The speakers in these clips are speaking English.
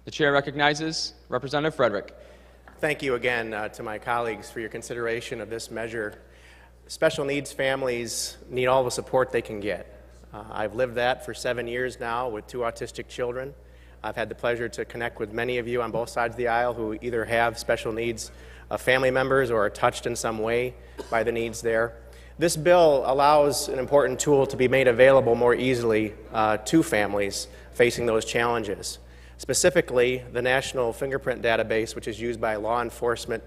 The chair recognizes Representative Frederick. Thank you again to my colleagues for your consideration of this measure. Special needs families need all the support they can get. I've lived that for 7 years now with 2 autistic children. I've had the pleasure to connect with many of you on both sides of the aisle who either have special needs family members or are touched in some way by the needs there. This bill allows an important tool to be made available more easily to families facing those challenges. Specifically, the National Fingerprint Database, which is used by law enforcement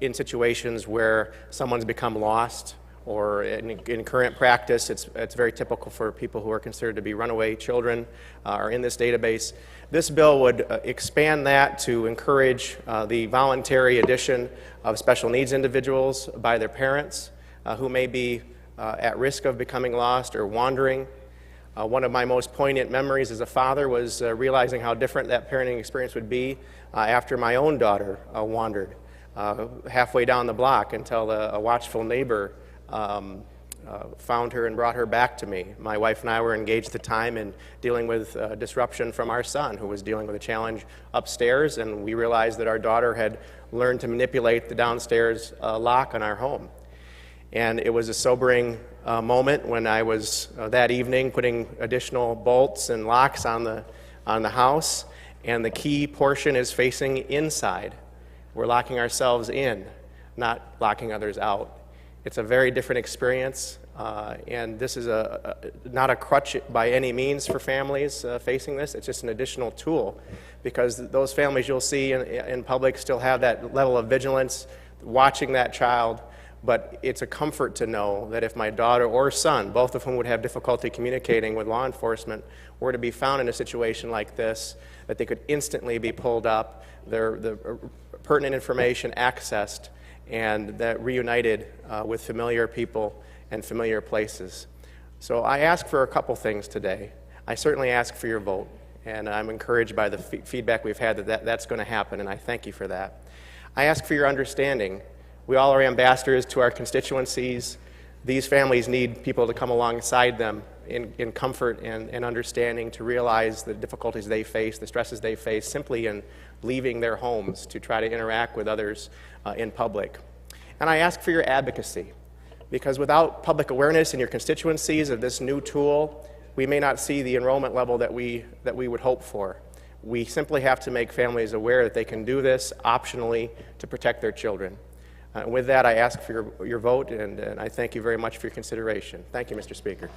in situations where someone's become lost, or in current practice, it's very typical for people who are considered to be runaway children are in this database. This bill would expand that to encourage the voluntary addition of special needs individuals by their parents who may be at risk of becoming lost or wandering. One of my most poignant memories as a father was realizing how different that parenting experience would be after my own daughter wandered halfway down the block until a watchful neighbor found her and brought her back to me. My wife and I were engaged at the time in dealing with disruption from our son, who was dealing with a challenge upstairs, and we realized that our daughter had learned to manipulate the downstairs lock on our home. And it was a sobering moment when I was that evening putting additional bolts and locks on the house, and the key portion is facing inside. We're locking ourselves in, not locking others out. It's a very different experience, and this is not a crutch by any means for families facing this. It's just an additional tool, because those families you'll see in public still have that level of vigilance, watching that child. But it's a comfort to know that if my daughter or son, both of whom would have difficulty communicating with law enforcement, were to be found in a situation like this, that they could instantly be pulled up, the pertinent information accessed, and that reunited with familiar people and familiar places. So I ask for a couple things today. I certainly ask for your vote, and I'm encouraged by the feedback we've had that that's going to happen, and I thank you for that. I ask for your understanding. We all are ambassadors to our constituencies. These families need people to come alongside them in comfort and understanding, to realize the difficulties they face, the stresses they face simply in leaving their homes to try to interact with others in public. And I ask for your advocacy, because without public awareness in your constituencies of this new tool, we may not see the enrollment level that we would hope for. We simply have to make families aware that they can do this optionally to protect their children. With that, I ask for your vote, and I thank you very much for your consideration. Thank you, Mr. Speaker.